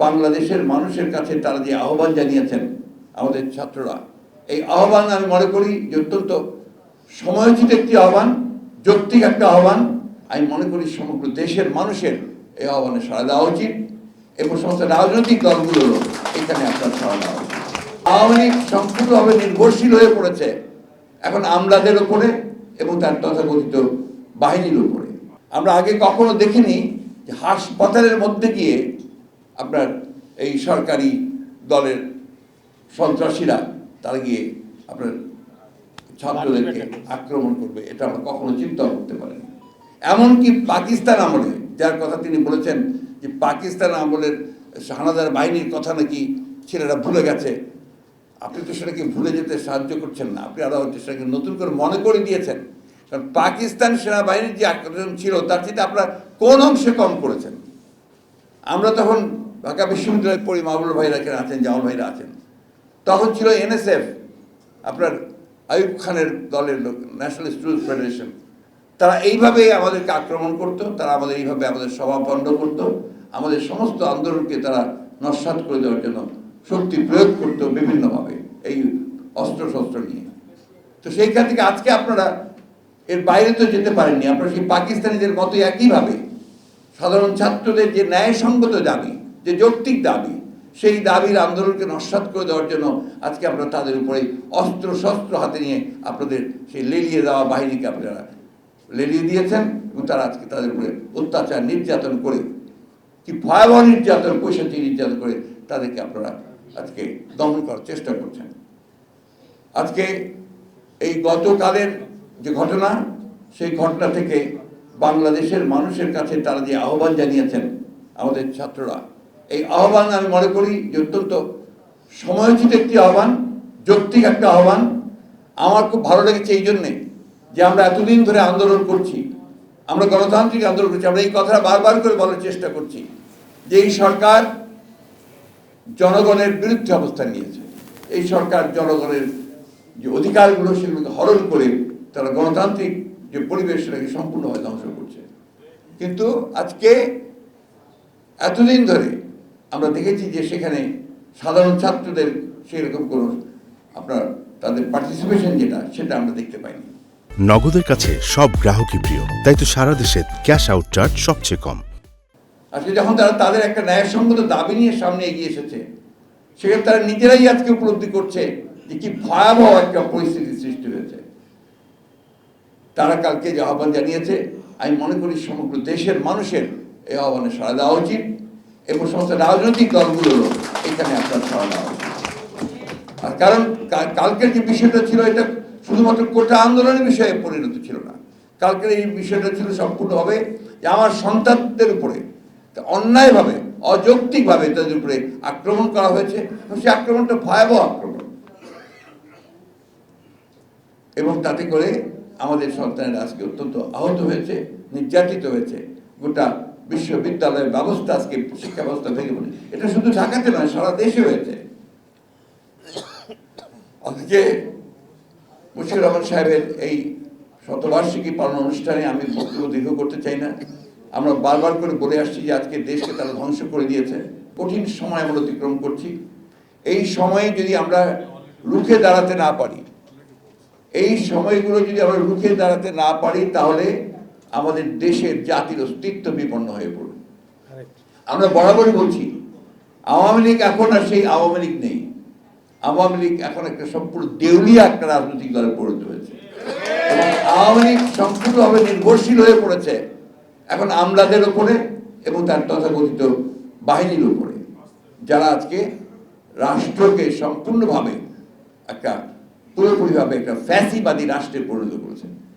বাংলাদেশের মানুষের কাছে তারা যে আহ্বান জানিয়েছেন আমাদের ছাত্ররা, এই আহ্বান আমি মনে করি যে অত্যন্ত সময়োচিত একটি আহ্বান, যৌক্তিক একটা আহ্বান। আমি মনে করি সমগ্র দেশের মানুষের এই আহ্বানে সাড়া দেওয়া উচিত এবং সমস্ত রাজনৈতিক দলগুলোরও এখানে আপনার সাড়া দেওয়া উচিত। আওয়ামী লীগ সম্পূর্ণভাবে নির্ভরশীল হয়ে পড়েছে এখন আমলাদের উপরে এবং তার তথাকথিত বাহিনীর উপরে। আমরা আগে কখনো দেখিনি যে হাসপাতালের মধ্যে গিয়ে আপনার এই সরকারি দলের সন্ত্রাসীরা তারা গিয়ে আপনার ছাত্রদেরকে আক্রমণ করবে, এটা আমরা কখনো চিন্তা করতে পারিনি। এমনকি পাকিস্তান আমলে, যার কথা তিনি বলেছেন যে পাকিস্তান আমলের হানাদার বাহিনীর কথা নাকি ছেলেরা ভুলে গেছে, আপনি তো সেটাকে ভুলে যেতে সাহায্য করছেন না, আপনি আরও সেটাকে নতুন করে মনে করে দিয়েছেন। কারণ পাকিস্তান সেনাবাহিনীর যে আক্রমণ ছিল তার চেয়ে আপনারা কোন অংশে কম করেছেন? আমরা তখন ঢাকা বিশ্ববিদ্যালয়ে পড়ি, মাহবুব ভাইরা আছেন, জামাল ভাইরা আছেন, তখন ছিল এনএসএফ, আপনার আইয়ুব খানের দলের লোক, ন্যাশনাল স্টুডেন্টস ফেডারেশন। তারা এইভাবে আমাদেরকে আক্রমণ করতো, তারা আমাদের এইভাবে আমাদের সভা পণ্ড করতো, আমাদের সমস্ত আন্দোলনকে তারা নস্যাৎ করে দেওয়ার জন্য শক্তি প্রয়োগ করতো বিভিন্নভাবে এই অস্ত্র শস্ত্র নিয়ে। তো সেইখান থেকে আজকে আপনারা এর বাইরে তো যেতে পারেননি, আপনারা সেই পাকিস্তানিদের মতো একইভাবে সাধারণ ছাত্রদের যে ন্যায়সঙ্গত দাবি, যে যৌক্তিক দাবি, সেই দাবির আন্দোলনকে নস্যাৎ করে দেওয়ার জন্য আজকে আপনারা তাদের উপরে অস্ত্র শস্ত্র হাতে নিয়ে আপনাদের সেই লেলিয়ে দেওয়া বাহিনীকে আপনারা লেলিয়ে দিয়েছেন এবং তারা আজকে তাদের উপরে অত্যাচার নির্যাতন করে, কি ভয়াবহ নির্যাতন, পৈশাচি নির্যাতন করে তাদেরকে আপনারা আজকে দমন করার চেষ্টা করছেন। আজকে এই গতকালের যে ঘটনা, সেই ঘটনা থেকে বাংলাদেশের মানুষের কাছে তারা যে আহ্বান জানিয়েছেন আমাদের ছাত্ররা, এই আহ্বান আমি মনে করি যে অত্যন্ত সময়োচিত একটি আহ্বান, যৌক্তিক একটা আহ্বান। আমার খুব ভালো লেগেছে এই জন্যে যে আমরা এতদিন ধরে আন্দোলন করছি, আমরা গণতান্ত্রিক আন্দোলন করছি, আমরা এই কথাটা বারবার করে বলার চেষ্টা করছি যে এই সরকার জনগণের বিরুদ্ধে অবস্থান নিয়েছে, এই সরকার জনগণের যে অধিকারগুলো সেগুলোকে হরণ করে তারা গণতান্ত্রিক যে পরিবেশ সেটাকে সম্পূর্ণভাবে ধ্বংস করছে। কিন্তু আজকে এতদিন ধরে আমরা দেখেছি যে সেখানে সাধারণ ছাত্রদের সেরকম কোনো আপনার তাদের পার্টিসিপেশন সেটা আমরা দেখতে পাইনি। নগদের কাছে সব গ্রাহকই প্রিয়, তাই তো সারা দেশে ক্যাশ আউট চার্জ সবচেয়ে কম। আজকে যখন তারা তাদের একটা ন্যায়সঙ্গত দাবি নিয়ে সামনে এগিয়ে এসেছে, সেখানে তারা নিজেরাই আজকে উপলব্ধি করছে যে কি ভয়াবহ একটা পরিস্থিতির সৃষ্টি হয়েছে। তারা কালকে যে আহ্বান জানিয়েছে, আমি মনে করি সমগ্র দেশের মানুষের এই আহ্বানে সাড়া দেওয়া উচিত এবং সমস্ত রাজনৈতিক দলগুলোরও এখানে আপনার সাড়া দেওয়া উচিত। আর কারণ কালকের যে বিষয়টা ছিল, এটা শুধুমাত্র কোটা আন্দোলনের বিষয়ে পরিণত ছিল না, কালকের এই বিষয়টা ছিল সম্পূর্ণভাবে যে আমার সন্তানদের উপরে অন্যায়ভাবে, অযৌক্তিকভাবে তাদের উপরে আক্রমণ করা হয়েছে এবং সেই আক্রমণটা ভয়াবহ আক্রমণ, এবং তাতে করে আমাদের সন্তানেরা আজকে অত্যন্ত আহত হয়েছে, নির্যাতিত হয়েছে। গোটা বিশ্ববিদ্যালয়ের ব্যবস্থা, আজকে শিক্ষা ব্যবস্থা ভেঙে পড়ে। এটা শুধু ঢাকাতে নয়, সারা দেশে হয়েছে। আজকে মুশফিকুর রহমান সাহেবের এই শতবার্ষিকী পালন অনুষ্ঠানে আমি বক্তব্য দীর্ঘ করতে চাই না। আমরা বারবার করে বলে আসছি যে আজকে দেশকে তারা ধ্বংস করে দিয়েছে, কঠিন সময় আমরা অতিক্রম করছি। এই সময়ে যদি আমরা রুখে দাঁড়াতে না পারি, এই সময়গুলো যদি আমরা রুখে দাঁড়াতে না পারি, তাহলে আমাদের দেশের জাতির অস্তিত্ব বিপন্ন হয়ে পড়বে। আমরা বরাবরই বলছি, আওয়ামী লীগ এখন আর সেই আওয়ামী লীগ নেই। আওয়ামী লীগ এখন একটা সম্পূর্ণ দেউলিয়া একটা রাজনৈতিক দলে পরিণত হয়েছে এবং আওয়ামী লীগ সম্পূর্ণভাবে নির্ভরশীল হয়ে পড়েছে এখন আমলাদের উপরে এবং তার তথাকথিত বাহিনীর উপরে, যারা আজকে রাষ্ট্রকে সম্পূর্ণভাবে পুরোপুরিভাবে একটা ফ্যাসিবাদী রাষ্ট্রে পরিণত করেছে।